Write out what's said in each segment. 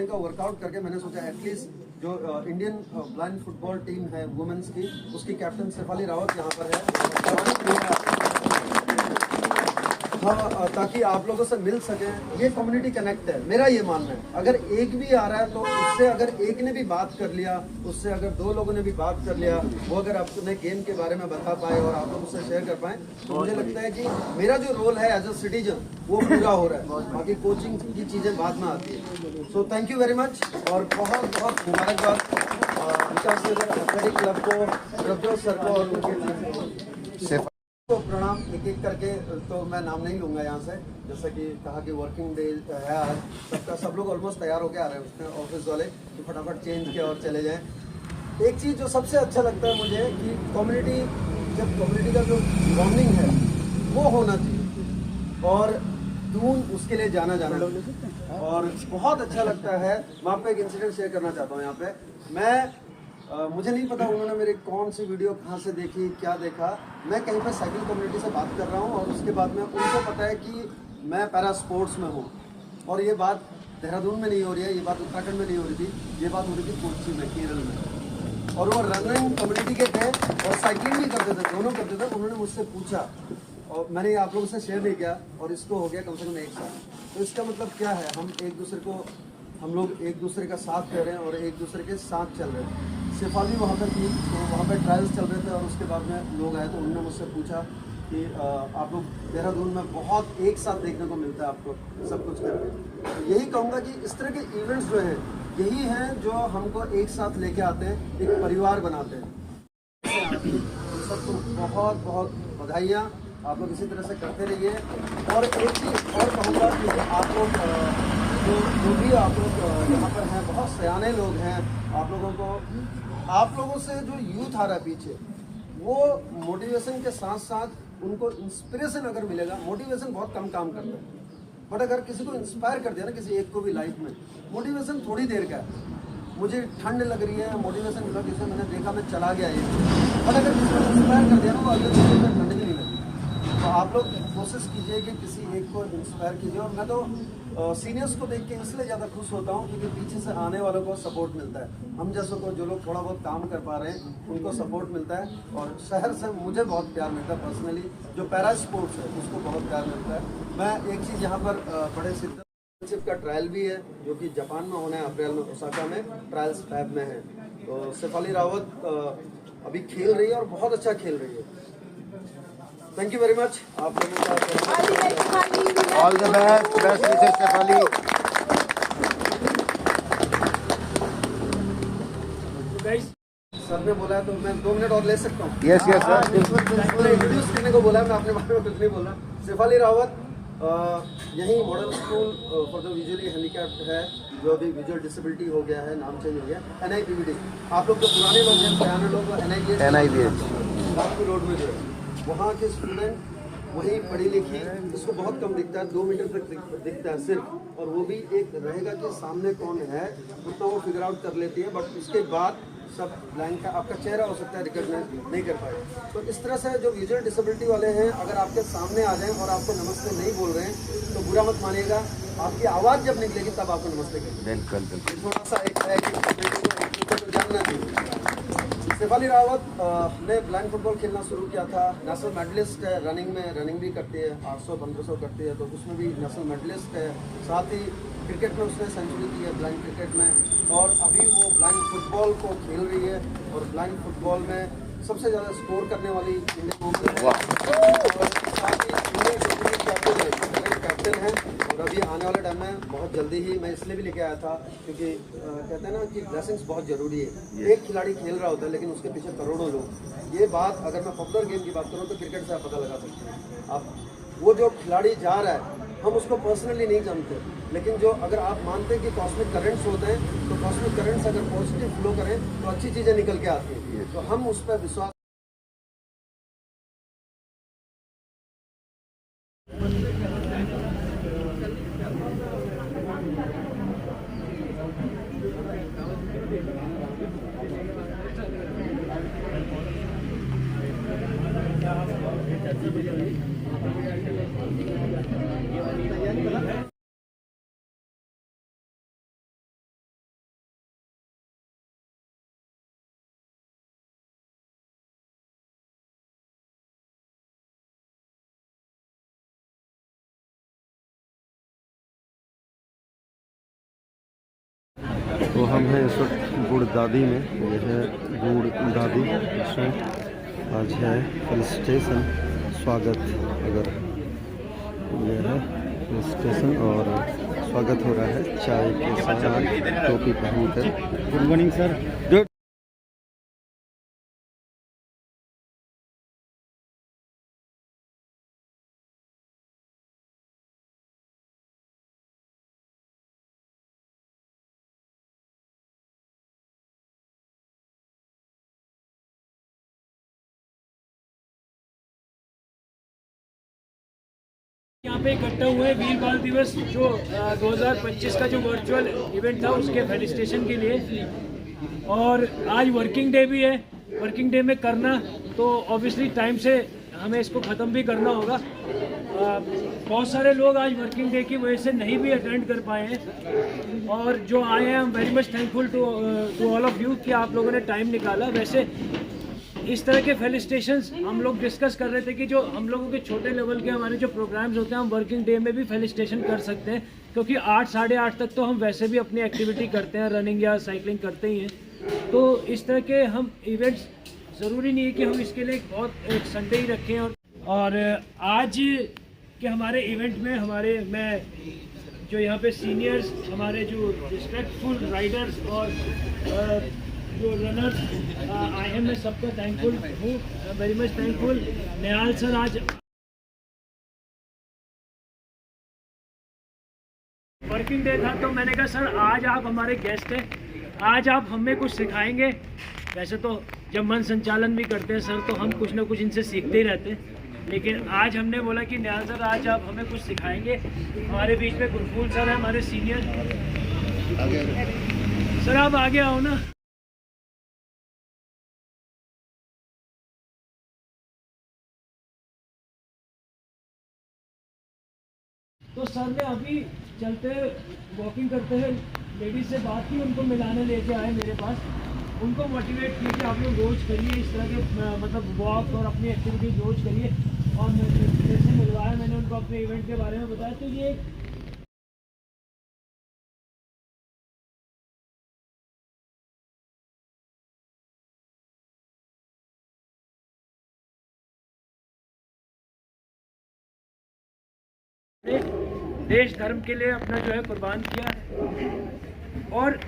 का वर्कआउट करके मैंने सोचा एटलीस्ट जो इंडियन ब्लाइंड फुटबॉल टीम है वुमेन्स की, उसकी कैप्टन शेफाली रावत यहाँ पर है, हाँ, ताकि आप लोगों से मिल सके। ये कम्युनिटी कनेक्ट है, मेरा ये मानना है। अगर एक भी आ रहा है तो उससे अगर एक ने भी बात कर लिया, उससे अगर दो लोगों ने भी बात कर लिया, वो अगर अपने गेम के बारे में बता पाए और आप लोग उससे शेयर कर पाए, तो मुझे लगता है कि मेरा जो रोल है एज अ सिटीजन वो पूरा हो रहा है। बाकी कोचिंग की चीज़ें बाद में आती है। So thank you very much और बहुत बहुत मुबारकबाद विकास नगर एथलेटिक क्लब को, प्रज्वल सर को और उनके तो प्रणाम एक एक करके। तो मैं नाम नहीं लूँगा यहाँ से, जैसा कि कहा कि वर्किंग डे है आज सबका, सब लोग ऑलमोस्ट तैयार होकर आ रहे हैं उसमें ऑफिस वाले, तो फटाफट चेंज किया और चले जाएं। एक चीज़ जो सबसे अच्छा लगता है मुझे कि कम्युनिटी, जब कम्युनिटी का जो बॉन्डिंग है वो होना चाहिए और दून उसके लिए जाना और बहुत अच्छा लगता है। मैं आपको एक इंसिडेंट शेयर करना चाहता हूँ यहाँ पे। मुझे नहीं पता उन्होंने मेरी कौन सी वीडियो कहाँ से देखी, क्या देखा। मैं कहीं पर साइकिल कम्युनिटी से बात कर रहा हूँ और उसके बाद में उनको पता है कि मैं पैरा स्पोर्ट्स में हूँ और ये बात देहरादून में नहीं हो रही है, ये बात उत्तराखंड में नहीं हो रही थी, ये बात हो रही थी कोच्चि में, केरल में। और वो रनिंग कम्युनिटी के थे और साइकिलिंग भी करते थे, दोनों करते थे। उन्होंने मुझसे पूछा और मैंने आप लोगों से शेयर नहीं किया और इसको हो गया कम से कम 1 साल। तो इसका मतलब क्या है, हम लोग एक दूसरे का साथ दे रहे हैं और एक दूसरे के साथ चल रहे हैं। शेफाली वहाँ पर थी, तो वहाँ पर ट्रायल्स चल रहे थे और उसके बाद में लोग आए तो उन्होंने मुझसे पूछा कि आप लोग देहरादून में बहुत एक साथ देखने को मिलता है आपको सब कुछ करके। तो यही कहूँगा कि इस तरह के इवेंट्स जो हैं यही हैं जो हमको एक साथ लेके आते हैं, एक परिवार बनाते हैं। सबको बहुत बहुत बधाइयाँ, आप लोग इसी तरह से करते रहिए। और एक चीज़ और कहूँगा कि आप लोग जो भी आप लोग यहाँ पर हैं, बहुत सयाने लोग हैं। आप लोगों से जो यूथ आ रहा है पीछे, वो मोटिवेशन के साथ साथ उनको इंस्पिरेशन अगर मिलेगा, मोटिवेशन बहुत कम काम करता है, बट अगर किसी को इंस्पायर कर दिया ना, किसी एक को भी लाइफ में, मोटिवेशन थोड़ी देर का है। मुझे ठंड लग रही है, मोटिवेशन मिला, जिसे मैंने देखा मैं चला गया ये, बट अगर किसी को इंस्पायर कर दिया ना, वो अगले दिन में ठंड भी नहीं लगती। तो आप लोग कोशिश कीजिए कि किसी एक को इंस्पायर कीजिए। और मैं तो सीनियर्स को देख के इसलिए ज़्यादा खुश होता हूँ क्योंकि पीछे से आने वालों को सपोर्ट मिलता है। हम जैसों को, जो लोग थोड़ा बहुत काम कर पा रहे हैं, उनको सपोर्ट मिलता है। और शहर से मुझे बहुत प्यार मिलता है पर्सनली, जो पैरा स्पोर्ट्स है उसको बहुत प्यार मिलता है। मैं एक चीज़ यहाँ पर बड़े सिटीजनशिप का ट्रायल भी है जो कि जापान में होना है अप्रैल में, ओसाका में, ट्रायल्स फैब में है। तो शेफाली रावत अभी खेल रही है और बहुत अच्छा खेल रही है। Thank you very much. आप लोगों का ऑल द बेस्ट, बेस्ट विशेष शेफाली। सर ने बोला तो मैं 2 मिनट और ले सकता हूँ। यस सर, इंट्रोड्यूस करने को बोला, मैं अपने बारे में कुछ नहीं बोल रहा। शेफाली रावत यही model school for the visually handicapped है, जो अभी विजुअल डिसेबिलिटी हो गया है, नाम चेंज हो गया, NIPVD। आप लोग जो पुराने लोग हैं, पुराने लोग, NIPVD रोड में जो है, वहाँ के स्टूडेंट, वही पढ़ी लिखी, इसको बहुत कम दिखता है, 2 मीटर तक दिखता है सिर्फ, और वो भी एक रहेगा कि सामने कौन है, उतना वो फिगर आउट कर लेती है। बट उसके बाद सब ब्लैंक का आपका चेहरा हो सकता है रिकॉग्नाइज नहीं कर पाए। तो इस तरह से जो विजुअल डिसेबिलिटी वाले हैं, अगर आपके सामने आ जाएं और आपको नमस्ते नहीं बोल रहे हैं तो बुरा मत मानिएगा, आपकी आवाज़ जब निकलेगी तब आपको नमस्ते करेंगे। बिल्कुल। थोड़ा सा एक है कि जानना चाहिए। शेफाली रावत ने ब्लाइंड फुटबॉल खेलना शुरू किया था, नेशनल मेडलिस्ट है रनिंग में, रनिंग भी करती है, 800-1500 करती है, तो उसमें भी नेशनल मेडलिस्ट है। साथ ही क्रिकेट में उसने सेंचुरी की है, ब्लाइंड क्रिकेट में, और अभी वो ब्लाइंड फुटबॉल को खेल रही है और ब्लाइंड फुटबॉल में सबसे ज़्यादा स्कोर करने वाली इंडियन वुमेन है। और साथ ही इंडियन कैप्टन है। और अभी आने वाले टाइम में बहुत जल्दी ही, मैं इसलिए भी लेके आया था क्योंकि कहते हैं ना कि ब्लेसिंग्स बहुत ज़रूरी है। एक खिलाड़ी खेल रहा होता है लेकिन उसके पीछे करोड़ों लोग। ये बात अगर मैं पॉपुलर गेम की बात करूँ तो क्रिकेट से आप पता लगा सकते हैं। आप वो जो खिलाड़ी जा रहा है, हम उसको पर्सनली नहीं जानते, लेकिन जो अगर आप मानते हैं कि कॉस्मिक करंट्स होते हैं, तो कॉस्मिक करंट्स अगर पॉजिटिव फ्लो करें तो अच्छी चीज़ें निकल के आती हैं। तो हम उस पर विश्वास तो हम हैं इस वक्त गुड़ दादी में। ये है गुड़ दादी रेस्टोरेंट। आज है हिल स्टेशन स्वागत। अगर ये है हिल स्टेशन और स्वागत हो रहा है चाय के साथ टोपी पहनकर। Good morning sir. गुड। यहाँ पे इकट्ठा हुए वीर बाल दिवस जो 2025 का जो वर्चुअल इवेंट था उसके फेलिसिटेशन के लिए। और आज वर्किंग डे भी है। वर्किंग डे में करना तो ऑब्वियसली टाइम से हमें इसको ख़त्म भी करना होगा। बहुत सारे लोग आज वर्किंग डे की वजह से नहीं भी अटेंड कर पाए हैं और जो आए हैं, I am very much thankful to all of you कि आप लोगों ने टाइम निकाला। वैसे इस तरह के फेलिसिटेशंस हम लोग डिस्कस कर रहे थे कि जो हम लोगों के छोटे लेवल के हमारे जो प्रोग्राम्स होते हैं हम वर्किंग डे में भी फेलिसिटेशन कर सकते हैं, क्योंकि 8 साढ़े 8 तक तो हम वैसे भी अपनी एक्टिविटी करते हैं, रनिंग या साइकिलिंग करते ही हैं। तो इस तरह के हम इवेंट्स ज़रूरी नहीं है कि हम इसके लिए एक संडे ही रखें। और आज के हमारे इवेंट में मैं जो यहाँ पे सीनियर्स, हमारे जो रिस्पेक्टफुल राइडर्स और जो रनर्स आए हैं, मैं सबको थैंकफुल हूँ, वेरी मच थैंकफुल। निहाल सर आज वर्किंग डे था तो मैंने कहा सर आज आप हमारे गेस्ट हैं, आज आप हमें कुछ सिखाएंगे। वैसे तो जब मन संचालन भी करते हैं सर तो हम कुछ ना कुछ इनसे सीखते ही रहते हैं, लेकिन आज हमने बोला कि निहाल सर आज आप हमें कुछ सिखाएंगे। हमारे बीच में गुरफूल सर है, हमारे सीनियर। सर आप आगे आओ ना। तो सर ने अभी चलते वॉकिंग करते हुए लेडीज से बात की, उनको मिलाने लेके आए मेरे पास, उनको मोटिवेट किया कि आप लोग रोज़ करिए इस तरह के मतलब वॉक और अपनी एक्टिविटीज रोज़ करिए। और मेरे से मिलवाया, मैंने उनको अपने इवेंट के बारे में बताया। तो ये देश धर्म के लिए अपना जो है कुर्बान किया। और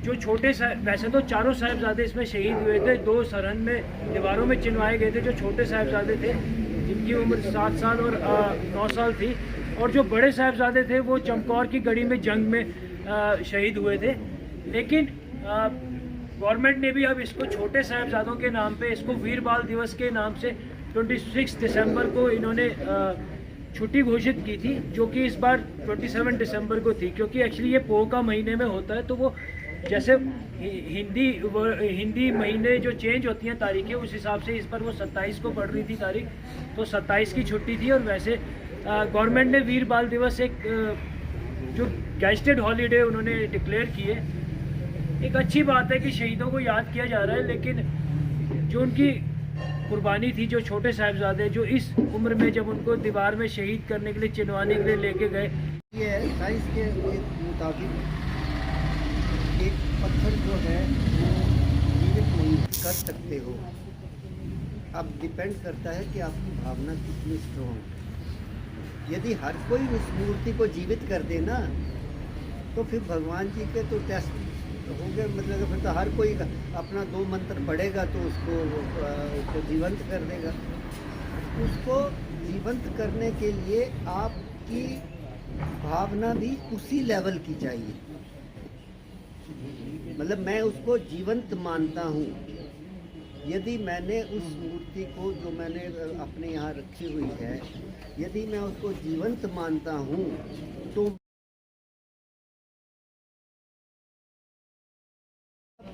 जो छोटे वैसे तो चारों साहिबजादे इसमें शहीद हुए थे, 2 सरहद में दीवारों में चिनवाए गए थे। जो छोटे साहिबजादे थे जिनकी उम्र 7 साल और 9 साल थी, और जो बड़े साहिबजादे थे वो चमकौर की गढ़ी में जंग में शहीद हुए थे। लेकिन गवर्नमेंट ने भी अब इसको छोटे साहिबजादों के नाम पे, इसको वीर बाल दिवस के नाम से 26 दिसंबर को इन्होंने छुट्टी घोषित की थी, जो कि इस बार 27 दिसंबर को थी। क्योंकि एक्चुअली ये पोह का महीने में होता है, तो वो जैसे हिंदी महीने जो चेंज होती हैं तारीखें, उस हिसाब से इस पर वो 27 को पड़ रही थी तारीख, तो 27 की छुट्टी थी। और वैसे गवर्नमेंट ने वीर बाल दिवस एक जो गैजेटेड हॉलीडे उन्होंने डिक्लेयर किए। एक अच्छी बात है कि शहीदों को याद किया जा रहा है, लेकिन जो उनकी कुर्बानी थी, जो छोटे साहिबजादे जो इस उम्र में जब उनको दीवार में शहीद करने के लिए, चिनवाने के लिए लेके गए। ये है साइंस के मुताबिक एक पत्थर जो है वो जीवित नहीं कर सकते हो। अब डिपेंड करता है कि आपकी भावना कितनी स्ट्रॉन्ग है। यदि हर कोई उस मूर्ति को जीवित कर दे ना, तो फिर भगवान जी के तो टेस्ट हो गए। मतलब फिर तो हर कोई अपना 2 मंत्र पढ़ेगा तो उसको जीवंत कर देगा। उसको जीवंत करने के लिए आपकी भावना भी उसी लेवल की चाहिए। मतलब मैं उसको जीवंत मानता हूँ। यदि मैंने उस मूर्ति को जो मैंने अपने यहाँ रखी हुई है, यदि मैं उसको जीवंत मानता हूँ, तो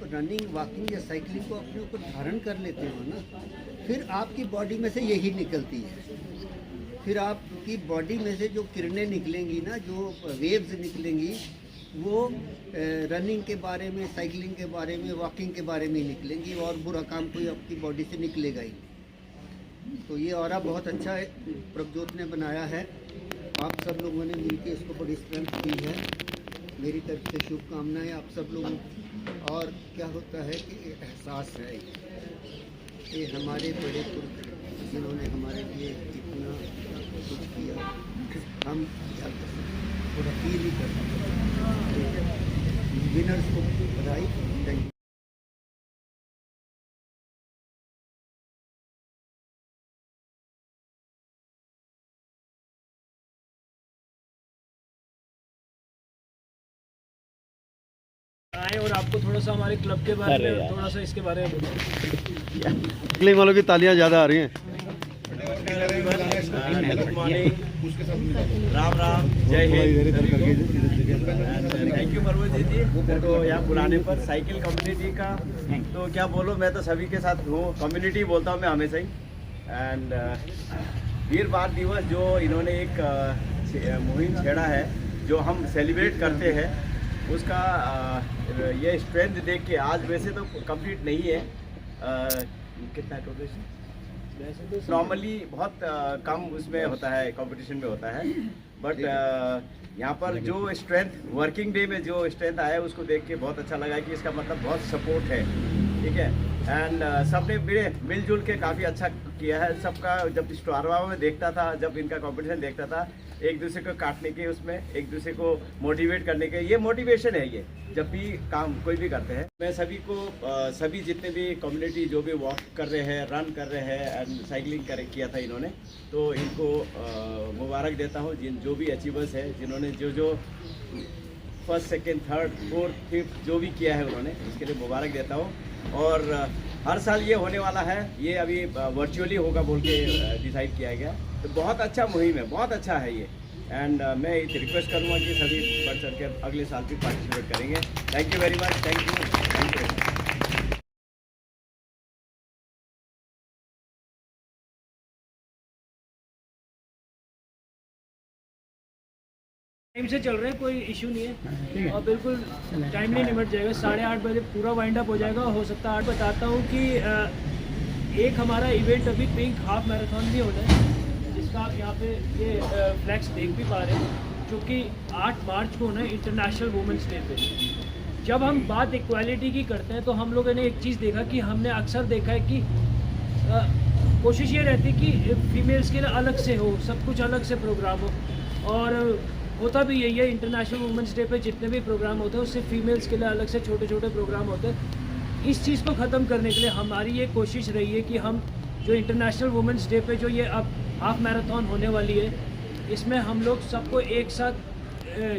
रनिंग, वॉकिंग या साइकिलिंग को अपने ऊपर धारण कर लेते हो ना, फिर आपकी बॉडी में से यही निकलती है। फिर आपकी बॉडी में से जो किरणें निकलेंगी ना, जो वेव्स निकलेंगी, वो रनिंग के बारे में, साइकिलिंग के बारे में, वॉकिंग के बारे में निकलेंगी, और बुरा काम कोई आपकी बॉडी से निकलेगा ही। तो ये ऑरा बहुत अच्छा है, प्रभजोत ने बनाया है। आप सब लोगों ने मिलकर इसको बड़ी स्ट्रेंथ दी है। मेरी तरफ से शुभकामनाएं आप सब लोगों को। और क्या होता है कि एक एहसास है ये हमारे बड़े पुरख जिन्होंने हमारे लिए इतना कुछ किया, हम क्या कर सकते, थोड़ा फील ही कर सकते। विनर्स को बधाई। Thank you. आए और आपको थोड़ा सा हमारे क्लब के बारे में, थोड़ा सा इसके बारे में बताएं। क्लिंग वालों की तालियां ज़्यादा आ रही हैं। गुड मॉर्निंग, राम राम, जय हिंद। थैंक यू परवेज जी तो यहाँ बुलाने पर साइकिल कम्युनिटी का। तो क्या बोलो, मैं तो सभी के साथ हूँ, कम्युनिटी बोलता हूँ मैं हमेशा ही। एंड वीर बाल दिवस जो इन्होंने एक मुहिम छेड़ा है, जो हम सेलिब्रेट करते हैं, उसका ये स्ट्रेंथ देख के आज वैसे तो कंप्लीट नहीं है, कितना टोटल नॉर्मली बहुत कम उसमें होता है, कंपटीशन में होता है, बट यहाँ पर जो स्ट्रेंथ वर्किंग डे में जो स्ट्रेंथ आया है उसको देख के बहुत अच्छा लगा कि इसका मतलब बहुत सपोर्ट है, ठीक है। एंड सबने मिलजुल के काफ़ी अच्छा किया है। सबका जब स्टोरवा में देखता था, जब इनका कंपटीशन देखता था, एक दूसरे को काटने के, उसमें एक दूसरे को मोटिवेट करने के, ये मोटिवेशन है। ये जब भी काम कोई भी करते हैं, मैं सभी को सभी जितने भी कम्युनिटी जो भी वॉक कर रहे हैं, रन कर रहे हैं एंड साइकिलिंग किया था इन्होंने, तो इनको मुबारक देता हूँ। जो भी अचीवर्स है, जिन्होंने जो first second third fourth fifth जो भी किया है उन्होंने, इसके लिए मुबारक देता हूँ। और हर साल ये होने वाला है, ये अभी वर्चुअली होगा बोल के डिसाइड किया गया। तो बहुत अच्छा मुहिम है, बहुत अच्छा है ये। एंड मैं रिक्वेस्ट करूँगा कि सभी बढ़ चढ़ के अगले साल भी पार्टिसिपेट करेंगे। Thank you very much, thank you. Time से चल रहे हैं, कोई इशू नहीं है और बिल्कुल टाइमली निपट जाएगा। 8:30 बजे पूरा वाइंड अप हो जाएगा। हो सकता है 8 बताता हूँ कि एक हमारा इवेंट अभी पिंक हाफ मैराथन भी होना है, जिसका आप यहाँ पे ये फ्लैक्स देख भी पा रहे हैं, जो कि 8 मार्च को होना है, इंटरनेशनल वुमेंस डे पे। जब हम बात इक्वालिटी की करते हैं तो हम लोगों ने एक चीज़ देखा कि हमने अक्सर देखा है कि कोशिश ये रहती है कि फीमेल्स के लिए अलग से हो, सब कुछ अलग से प्रोग्राम हो, और होता भी यही है। इंटरनेशनल वुमेंस डे पे जितने भी प्रोग्राम होते हैं उससे फीमेल्स के लिए अलग से छोटे छोटे प्रोग्राम होते हैं। इस चीज़ को ख़त्म करने के लिए हमारी ये कोशिश रही है कि हम जो इंटरनेशनल वुमेंस डे पे जो ये अब हाफ मैराथन होने वाली है, इसमें हम लोग सबको एक साथ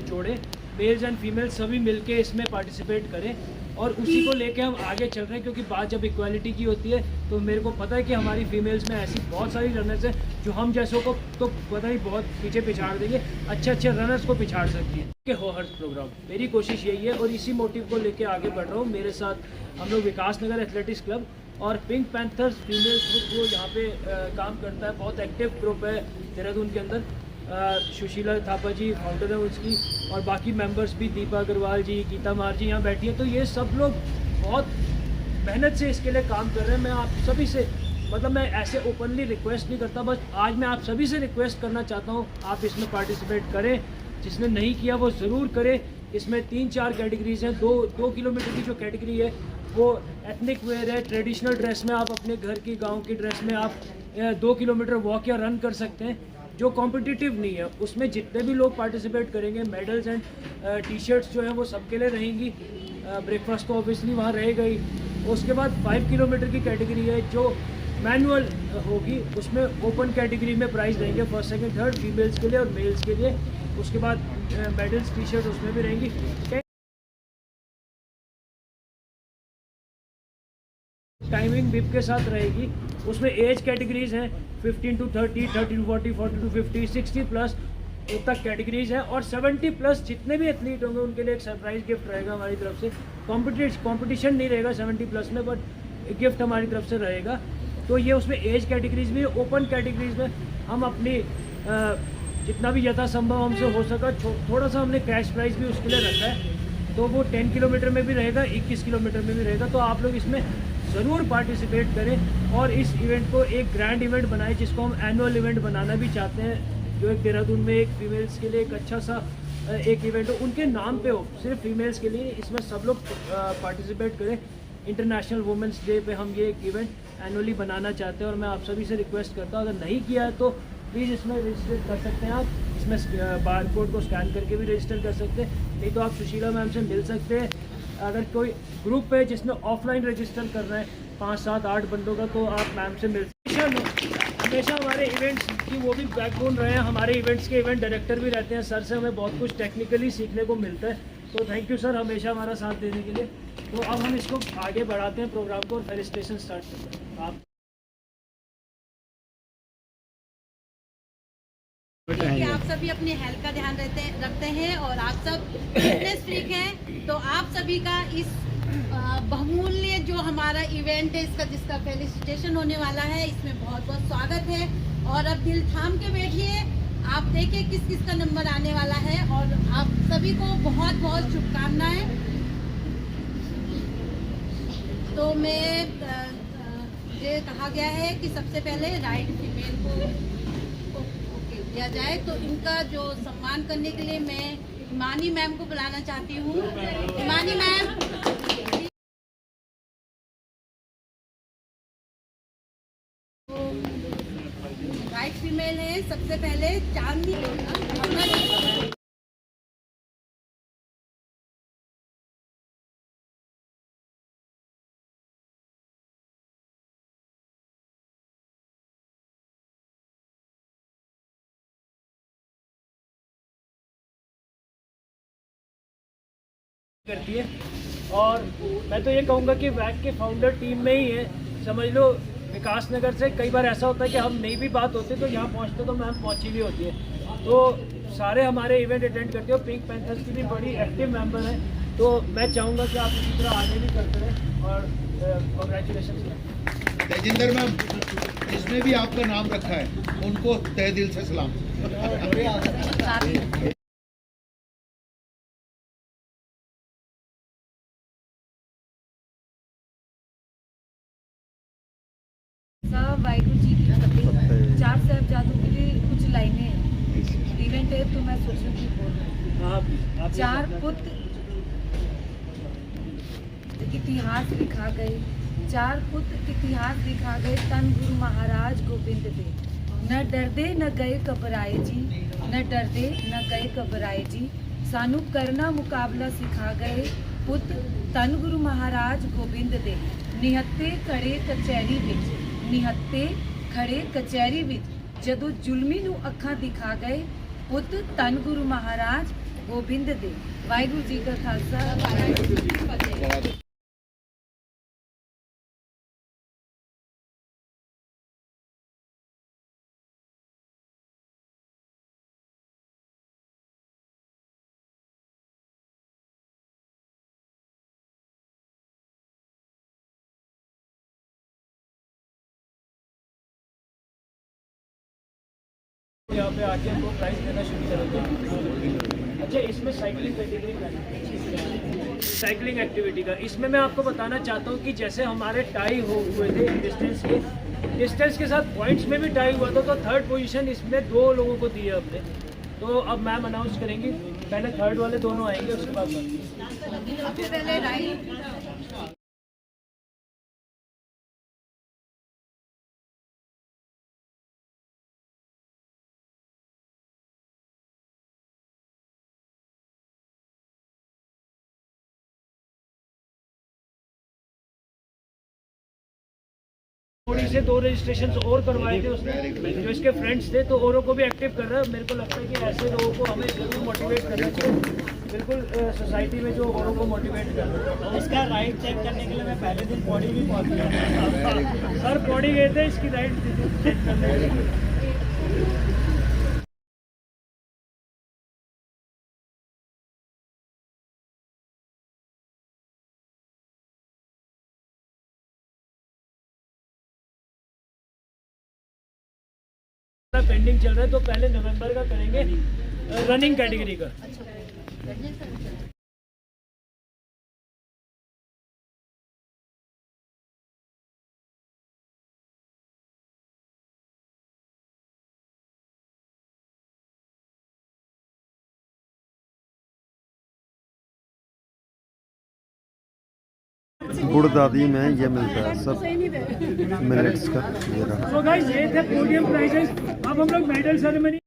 जोड़ें, मेल्स एंड फीमेल्स सभी मिलके इसमें पार्टिसिपेट करें, और उसी को लेके हम आगे चल रहे हैं। क्योंकि बात जब इक्वालिटी की होती है तो मेरे को पता है कि हमारी फीमेल्स में ऐसी बहुत सारी रनर्स हैं जो हम जैसों को तो पता ही बहुत पीछे पिछाड़ देंगे, अच्छे अच्छे रनर्स को पिछाड़ सकती है कि हो हर प्रोग्राम। मेरी कोशिश यही है और इसी मोटिव को लेके आगे बढ़ रहा हूँ। मेरे साथ हम लोग विकास नगर एथलेटिक्स क्लब और पिंक पैंथर्स फीमेल्स ग्रुप जो यहाँ पे काम करता है, बहुत एक्टिव ग्रुप है देहरादून के अंदर। सुशीला थापा जी फाउंडर है उसकी, और बाकी मेंबर्स भी, दीपा अग्रवाल जी, गीता मार जी यहाँ बैठी है। तो ये सब लोग बहुत मेहनत से इसके लिए काम कर रहे हैं। मैं आप सभी से, मतलब मैं ऐसे ओपनली रिक्वेस्ट नहीं करता, बस आज मैं आप सभी से रिक्वेस्ट करना चाहता हूँ, आप इसमें पार्टिसिपेट करें। जिसने नहीं किया वो ज़रूर करे। इसमें 3-4 कैटेगरीज हैं। 2 किलोमीटर की जो कैटेगरी है वो एथनिक वेयर है, ट्रेडिशनल ड्रेस में आप अपने घर की गाँव की ड्रेस में आप 2 किलोमीटर वॉक या रन कर सकते हैं। जो कॉम्पिटिटिव नहीं है उसमें जितने भी लोग पार्टिसिपेट करेंगे, मेडल्स एंड टी शर्ट्स जो हैं वो सबके लिए रहेंगी। ब्रेकफास्ट तो ऑब्वियसली वहाँ रहेगा ही। उसके बाद 5 किलोमीटर की कैटेगरी है जो मैनुअल होगी, उसमें ओपन कैटेगरी में प्राइस रहेंगे फर्स्ट सेकंड थर्ड, फीमेल्स के लिए और मेल्स के लिए। उसके बाद मेडल्स टी शर्ट उसमें भी रहेंगी। टाइमिंग बिप के साथ रहेगी। उसमें एज कैटेगरीज हैं 15 to 30, 30 to 40, 40 to 50, 60 प्लस तक कैटेगरीज हैं, और 70 प्लस जितने भी एथलीट होंगे उनके लिए एक सरप्राइज गिफ्ट रहेगा हमारी तरफ से। कंपटीशन नहीं रहेगा 70 प्लस में, बट गिफ्ट हमारी तरफ से रहेगा। तो ये उसमें एज कैटेगरीज भी, ओपन कैटेगरीज में हम अपनी जितना भी यथासंभव हमसे हो सका थोड़ा सा हमने कैश प्राइज भी उसके लिए रखा है। तो वो 10 किलोमीटर में भी रहेगा, 21 किलोमीटर में भी रहेगा। तो आप लोग इसमें ज़रूर पार्टिसिपेट करें और इस इवेंट को एक ग्रैंड इवेंट बनाएं, जिसको हम एनुअल इवेंट बनाना भी चाहते हैं, जो एक देहरादून में एक फीमेल्स के लिए एक अच्छा सा एक इवेंट हो उनके नाम पे हो, सिर्फ फीमेल्स के लिए, इसमें सब लोग पार्टिसिपेट करें। इंटरनेशनल वुमेंस डे पे हम ये एक इवेंट एनुअली बनाना चाहते हैं और मैं आप सभी से रिक्वेस्ट करता हूँ, अगर नहीं किया है तो प्लीज़ इसमें रजिस्टर कर सकते हैं आप, इसमें बार कोड को स्कैन करके भी रजिस्टर कर सकते हैं, नहीं तो आप सुशीला मैम से मिल सकते हैं। अगर कोई ग्रुप है जिसमें ऑफलाइन रजिस्टर कर रहे हैं 5, 7, 8 बंदों का, तो आप मैम से मिल हमेशा हमारे इवेंट्स की वो भी बैकबोन रहे हैं, हमारे इवेंट्स के इवेंट डायरेक्टर भी रहते हैं। सर से हमें बहुत कुछ टेक्निकली सीखने को मिलता है, तो थैंक यू सर हमेशा हमारा साथ देने के लिए। तो अब हम इसको आगे बढ़ाते हैं प्रोग्राम को और फेलिसिटेशन स्टार्ट करते हैं। आप कि आप सभी अपनी हेल्थ का ध्यान रखते हैं और आप सब फिटनेस फ्रीक हैं, तो आप सभी का इस बहुमूल्य जो हमारा इवेंट है इसका, जिसका फेलिसिटेशन होने वाला है, इसमें बहुत बहुत स्वागत है। और अब दिल थाम के बैठिए, आप देखिए किस किस का नंबर आने वाला है और आप सभी को बहुत बहुत शुभकामनाएं। तो मैं ये कहा गया है कि सबसे पहले राइट फीमेल को दिया जाए, तो इनका जो सम्मान करने के लिए मैं हिमानी मैम को बुलाना चाहती हूँ। हिमानी मैम, तो राइट फीमेल है, सबसे पहले चांदनी करती है। और मैं तो ये कहूँगा कि वैक के फाउंडर टीम में ही है, समझ लो विकास नगर से कई बार ऐसा होता है कि हम नहीं भी बात होती तो यहाँ पहुँचते तो मैम पहुँची भी होती है। तो सारे हमारे इवेंट अटेंड करते हो, पिंक पैंथर्स की भी बड़ी एक्टिव मेंबर है, तो मैं चाहूँगा कि आप इसी तरह आगे भी करते रहें और कॉन्ग्रेचुलेशन। तेजिंदर मैम, जिसने भी आपका नाम रखा है उनको तहे दिल से सलाम। वाहिगुरु जी की फतेह। 4 साहिबजादों के लिए कुछ लाइनें हैं, इवेंट है तो मैं सोच रही थी बोल। 4 पुत्र इतिहास लिखा गए, 4 पुत्र इतिहास लिखा गए, तन गुरु महाराज गोबिंद दे। न डरदे न गए घबराए जी, न डरदे न गए घबराए जी, सानू करना मुकाबला सिखा गए पुत्र तन गुरु महाराज गोबिंद दे। निहत्ते खड़े कचहरी विच, निहत्ते खड़े कचहरी विच, जदों जुलमी नू अखां दिखा गए पुत्र तन गुरु महाराज गोबिंद दे। वाहिगुरु जी का खालसा, वाहिगुरू जी की फतेह। यहाँ पे आके हमको प्राइस देना शुरू करेंगे। अच्छा, इसमें साइकिलिंग कैटेगरी का, साइकिलिंग एक्टिविटी का, इसमें मैं आपको बताना चाहता हूँ कि जैसे हमारे टाई हुए थे डिस्टेंस के साथ पॉइंट्स में भी टाई हुआ था, तो 3rd पोजीशन इसमें 2 लोगों को दी है हमने। तो अब मैम अनाउंस करेंगी, पहले 3rd वाले दोनों आएंगे, उसके बाद सबसे पहले राइट थोड़ी से 2 रजिस्ट्रेशन और करवाए थे उसने, जो इसके फ्रेंड्स थे, तो औरों को भी एक्टिव कर रहा है। मेरे को लगता है कि ऐसे लोगों को हमें जरूर मोटिवेट करना चाहिए, बिल्कुल सोसाइटी में जो औरों को मोटिवेट कर रहा है। इसका राइड चेक करने के लिए मैं पहले दिन पौड़ी भी पहुंच गया, सर पौड़ी गए थे इसकी राइड चेक करने के लिए। पेंडिंग चल रहा है, तो पहले नवंबर का करेंगे रनिंग कैटेगरी का। गुड़ दादी में ये मिलता है सब मिलेट्स का। ये रहा। तो गाइस ये थे पोडियम प्राइजेस। अब हम लोग medal ceremony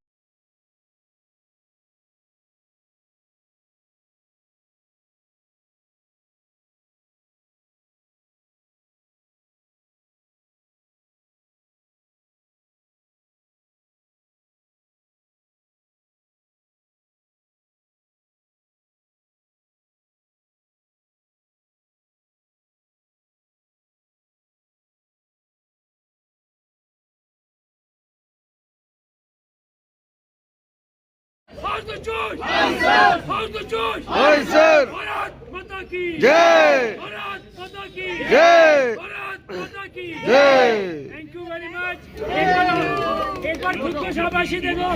How's the George? How's the George? Hi, sir. Bharat Mata ki जय Bharat Mata ki जय Bharat Mata ki जय। Thank you very much. एक बार खुद को शाबाशी दे दो।